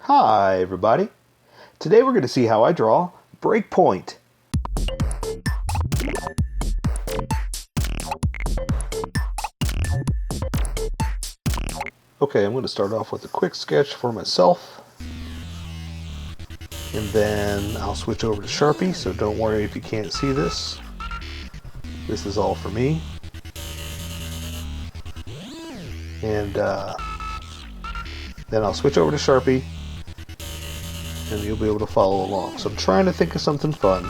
Hi everybody! Today we're going to see how I draw Breakpoint. Okay, I'm going to start off with a quick sketch for myself. And then I'll switch over to Sharpie, so don't worry if you can't see this. This is all for me. And then I'll switch over to Sharpie, and you'll be able to follow along. So I'm trying to think of something fun,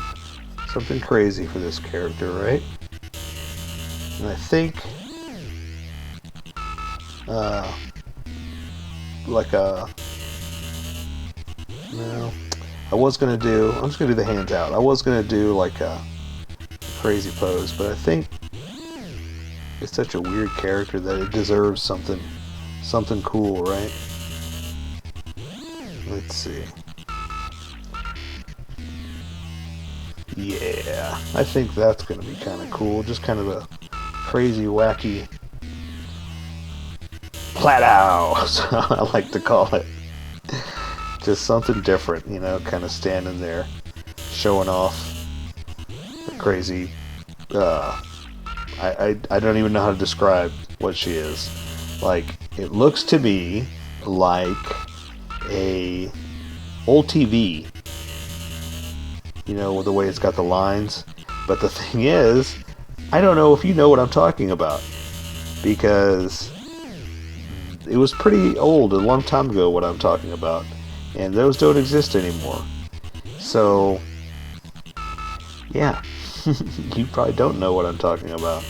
something crazy for this character, right? And I think like a no. I'm just gonna do the hands out. I was gonna do like a crazy pose, but I think it's such a weird character that it deserves something cool, right? Let's see. Yeah, I think that's gonna be kind of cool. Just kind of a crazy, wacky plateau, I like to call it. Just something different, you know, kind of standing there, showing off the crazy. I don't even know how to describe what she is. Like, it looks to me like a old TV. You know, the way it's got the lines. But the thing is, I don't know if you know what I'm talking about, because it was pretty old, a long time ago, what I'm talking about, and those don't exist anymore. So yeah, you probably don't know what I'm talking about,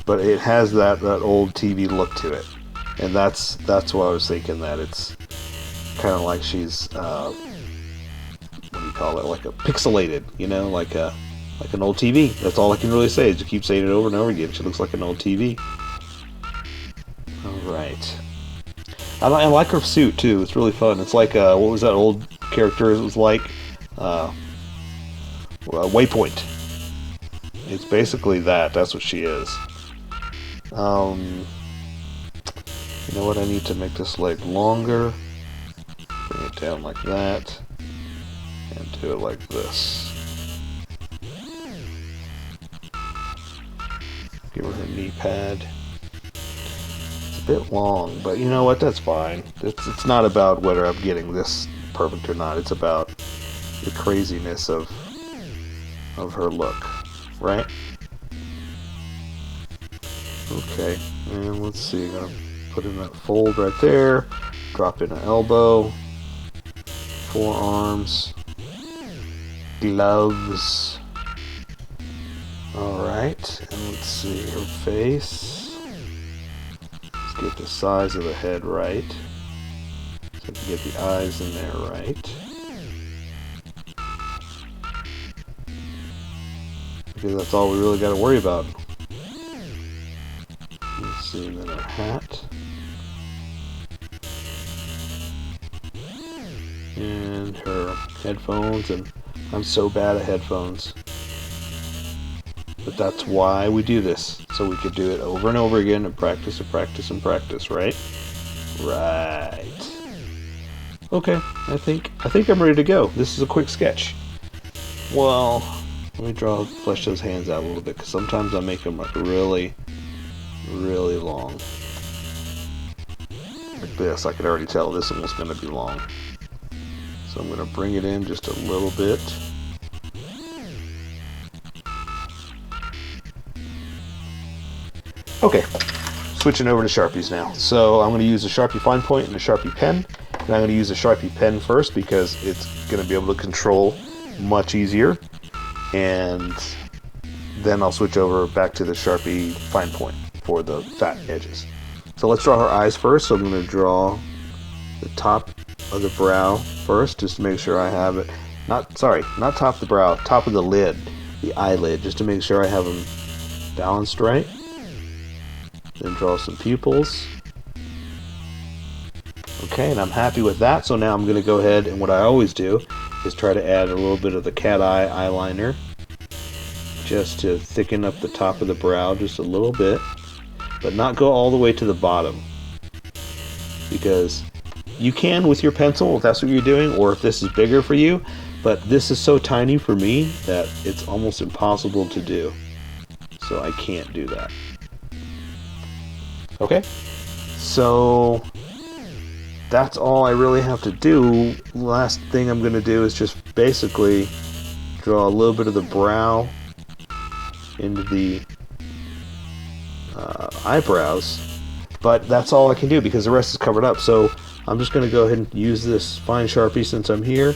but it has that old TV look to it, and that's why I was thinking that it's kind of like she's what do you call it, like a pixelated, you know, like an old TV. That's all I can really say, is you keep saying it over and over again. She looks like an old TV. Alright. I like her suit too. It's really fun. It's like what was that old character? It was like Waypoint. It's basically that. That's what she is. You know what? I need to make this leg longer. Bring it down like that, and do it like this. Give her knee pad. Bit long, but you know what, that's fine. It's not about whether I'm getting this perfect or not. It's about the craziness of her look, right? Okay, and let's see, I'm gonna put in that fold right there, drop in an elbow, forearms, gloves. Alright, and let's see, her face. Get the size of the head right, so I can get the eyes in there right, because that's all we really got to worry about. Let's see, then our hat, and her headphones, and I'm so bad at headphones. But that's why we do this, so we could do it over and over again and practice and practice and practice, right? Right. Okay, I think I'm ready to go. This is a quick sketch. Well, let me flesh those hands out a little bit, because sometimes I make them like really, really long. Like this, I can already tell this one was going to be long. So I'm going to bring it in just a little bit. Okay, switching over to Sharpies now. So I'm going to use a Sharpie fine point and a Sharpie pen. And I'm going to use a Sharpie pen first, because it's going to be able to control much easier. And then I'll switch over back to the Sharpie fine point for the fat edges. So let's draw her eyes first. So I'm going to draw the top of the brow first, just to make sure I have it. Not top of the brow, top of the lid, the eyelid, just to make sure I have them balanced right. Then draw some pupils. Okay, and I'm happy with that, so now I'm going to go ahead, and what I always do is try to add a little bit of the cat eye eyeliner, just to thicken up the top of the brow just a little bit, but not go all the way to the bottom, because You can with your pencil if that's what you're doing, or if this is bigger for you, but this is so tiny for me that it's almost impossible to do. So I can't do that. Okay, so that's all I really have to do. Last thing I'm going to do is just basically draw a little bit of the brow into the eyebrows, but that's all I can do because the rest is covered up. So I'm just going to go ahead and use this fine Sharpie since I'm here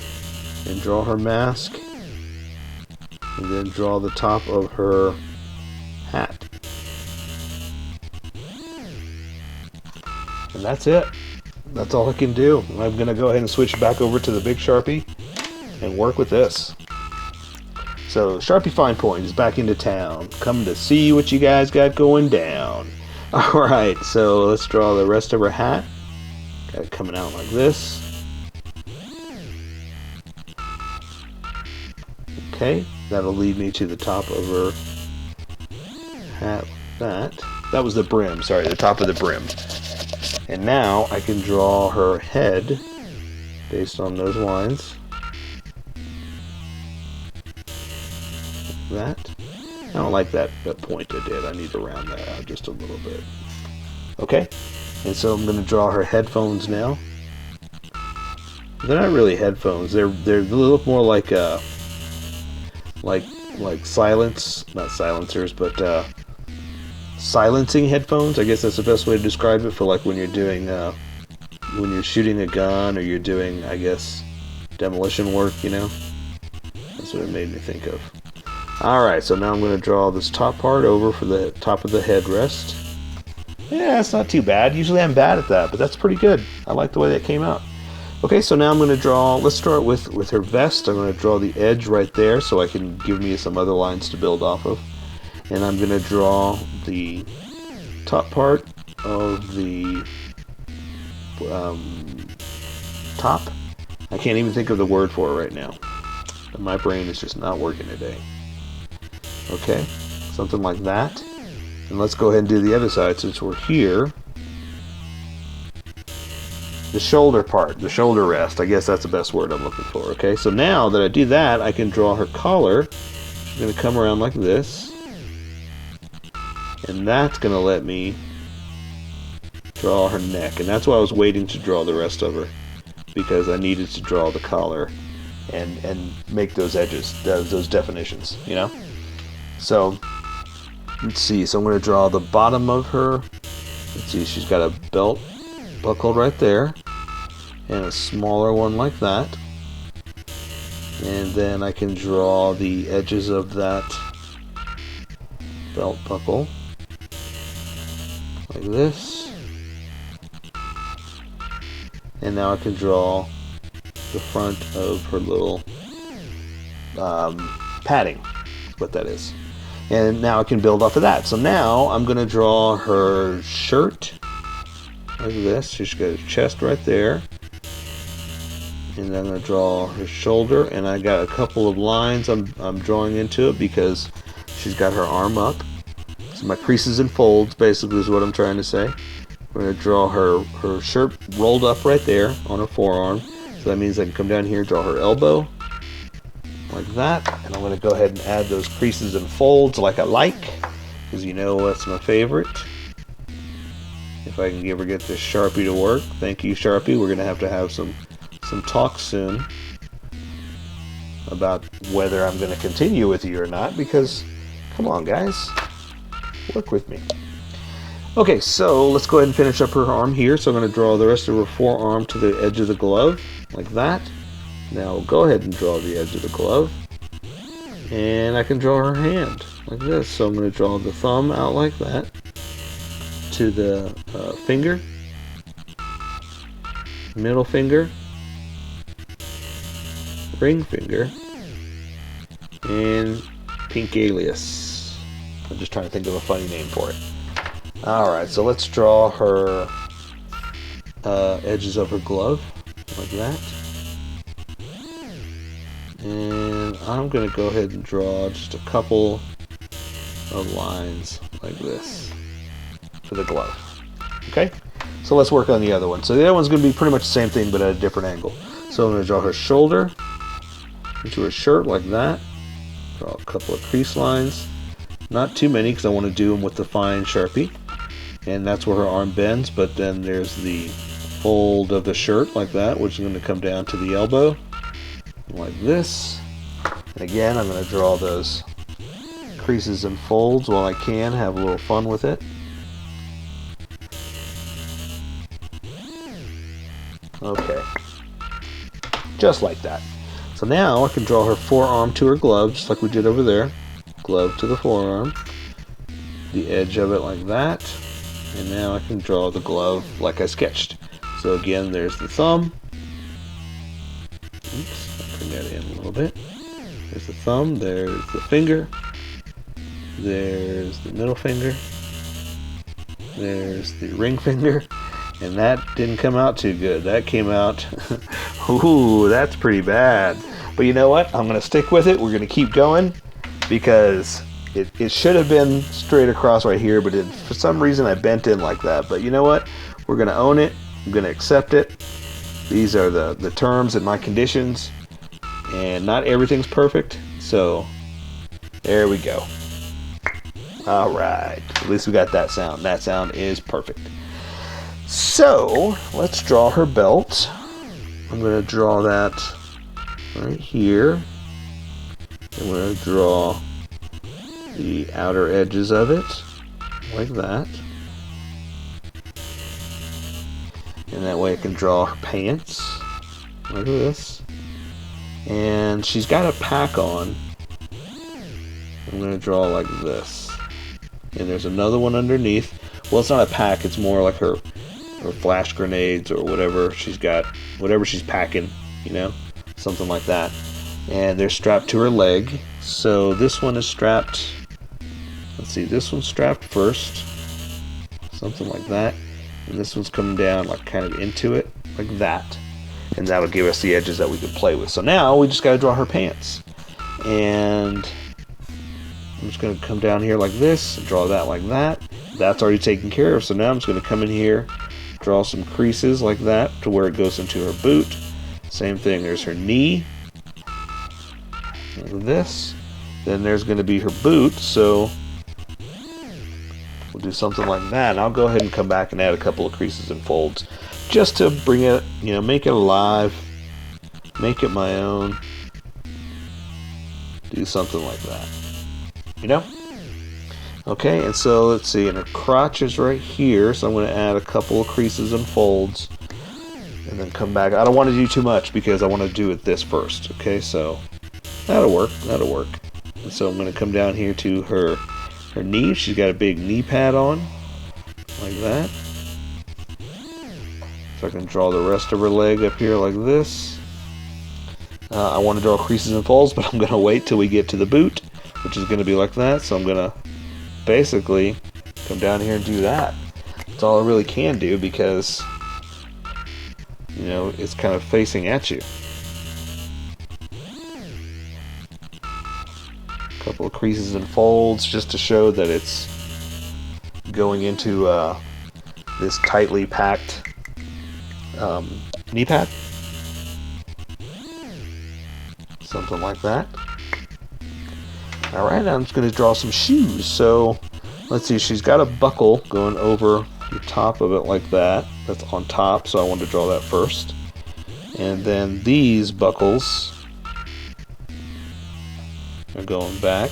and draw her mask, and then draw the top of her hat. And that's it. That's all I can do. I'm going to go ahead and switch back over to the big Sharpie and work with this. So Sharpie Fine Point is back into town, coming to see what you guys got going down. Alright, so let's draw the rest of her hat. Got it coming out like this. Okay, that'll lead me to the top of her hat. That was the brim, sorry, the top of the brim. And now I can draw her head based on those lines. Like that. I don't like that point I did. I need to round that out just a little bit. Okay, and so I'm going to draw her headphones now. They're not really headphones. They look more like not silencers, but silencing headphones. I guess that's the best way to describe it for like when you're doing when you're shooting a gun or you're doing, I guess, demolition work. You know, that's what it made me think of. Alright, so now I'm going to draw this top part over for the top of the headrest. Yeah, it's not too bad. Usually I'm bad at that, but that's pretty good. I like the way that came out. Okay, so now I'm going to draw, let's start with her vest. I'm going to draw the edge right there so I can give me some other lines to build off of. And I'm going to draw the top part of the top. I can't even think of the word for it right now. My brain is just not working today. Okay, something like that. And let's go ahead and do the other side since we're here. The shoulder part, the shoulder rest, I guess that's the best word I'm looking for. Okay, so now that I do that, I can draw her collar. She's going to come around like this. And that's going to let me draw her neck. And that's why I was waiting to draw the rest of her, because I needed to draw the collar and make those edges, those definitions, you know? So, let's see. So I'm going to draw the bottom of her. Let's see, she's got a belt buckled right there, and a smaller one like that. And then I can draw the edges of that belt buckle like this. And now I can draw the front of her little padding. That's what that is. And now I can build off of that. So now I'm going to draw her shirt like this. She's got a chest right there. And then I'm going to draw her shoulder. And I got a couple of lines I'm drawing into it because she's got her arm up. So my creases and folds basically is what I'm trying to say. We're going to draw her shirt rolled up right there on her forearm. So that means I can come down here and draw her elbow like that. And I'm going to go ahead and add those creases and folds like I like, because you know that's my favorite. If I can ever get this Sharpie to work. Thank you, Sharpie. We're going to have some talk soon about whether I'm going to continue with you or not, because come on guys, work with me. Okay, so let's go ahead and finish up her arm here. So I'm going to draw the rest of her forearm to the edge of the glove like that. Now go ahead and draw the edge of the glove, and I can draw her hand like this. So I'm going to draw the thumb out like that to the finger, middle finger, ring finger, and pink alias. I'm just trying to think of a funny name for it. Alright, so let's draw her edges of her glove like that. And I'm going to go ahead and draw just a couple of lines like this for the glove. Okay, So let's work on the other one. So the other one's going to be pretty much the same thing, but at a different angle. So I'm going to draw her shoulder into her shirt like that. Draw a couple of crease lines. Not too many because I want to do them with the fine Sharpie. And that's where her arm bends, but then there's the fold of the shirt like that, which is going to come down to the elbow like this. And again, I'm going to draw those creases and folds while I can, have a little fun with it. Okay, just like that. So now I can draw her forearm to her glove, just like we did over there. Glove to the forearm, the edge of it like that, and now I can draw the glove like I sketched. So again, there's the thumb. Oops, I'll bring that in a little bit. There's the thumb, there's the finger, there's the middle finger, there's the ring finger, and that didn't come out too good. That came out, ooh, that's pretty bad. But you know what? I'm going to stick with it. We're going to keep going because it should have been straight across right here, but for some reason I bent in like that. But you know what? We're going to own it. I'm going to accept it. These are the terms and my conditions, and not everything's perfect. So there we go. All right. At least we got that sound. That sound is perfect. So let's draw her belt. I'm going to draw that right here. I'm going to draw the outer edges of it like that. And that way I can draw her pants like this. And she's got a pack on. I'm going to draw like this. And there's another one underneath. Well, it's not a pack, it's more like her flash grenades or whatever she's got, whatever she's packing, you know, something like that. And they're strapped to her leg. So this one is strapped, let's see, this one's strapped first, something like that. And this one's coming down like kind of into it, like that. And that would give us the edges that we could play with. So now we just got to draw her pants. And I'm just going to come down here like this and draw that like that. That's already taken care of. So now I'm just going to come in here, draw some creases like that to where it goes into her boot. Same thing, there's her knee. Like this. Then there's going to be her boot. So we'll do something like that. And I'll go ahead and come back and add a couple of creases and folds just to bring it, you know, make it alive, make it my own. Do something like that. You know? Okay, and so let's see, and her crotch is right here, so I'm going to add a couple of creases and folds and then come back. I don't want to do too much because I want to do it this first. Okay, so that'll work, that'll work. And so I'm going to come down here to her knee. She's got a big knee pad on, like that. So I can draw the rest of her leg up here like this. I want to draw creases and folds, but I'm going to wait till we get to the boot, which is going to be like that. So I'm going to basically come down here and do that. That's all I really can do because, you know, it's kind of facing at you. A couple of creases and folds just to show that it's going into this tightly packed knee pad. Something like that. Alright, I'm just going to draw some shoes. So, let's see, she's got a buckle going over the top of it like that. That's on top, so I want to draw that first. And then these buckles are going back.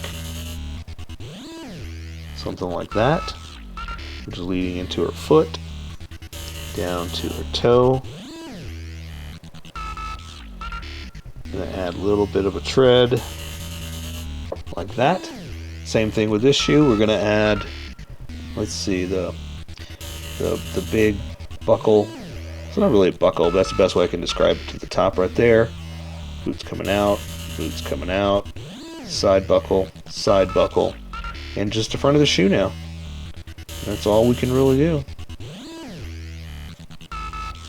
Something like that. Which is leading into her foot. Down to her toe. I'm going to add a little bit of a tread. Like that. Same thing with this shoe. We're going to add, let's see, the big buckle. It's not really a buckle, but that's the best way I can describe it, to the top right there. Boots coming out, side buckle, and just the front of the shoe now. That's all we can really do.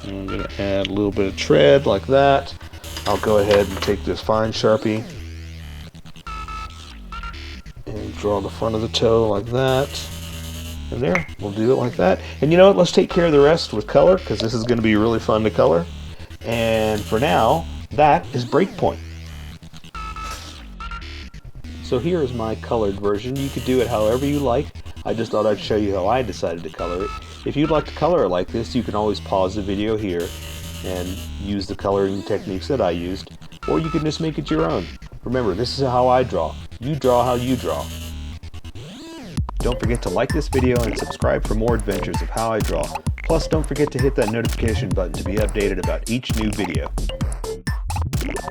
And I'm going to add a little bit of tread like that. I'll go ahead and take this fine Sharpie and draw the front of the toe like that. And there, we'll do it like that. And you know what, let's take care of the rest with color, because this is going to be really fun to color. And for now, that is Breakpoint. So here is my colored version. You could do it however you like. I just thought I'd show you how I decided to color it. If you'd like to color it like this, you can always pause the video here and use the coloring techniques that I used, or you can just make it your own. Remember, this is how I draw. You draw how you draw. Don't forget to like this video and subscribe for more adventures of how I draw. Plus, don't forget to hit that notification button to be updated about each new video.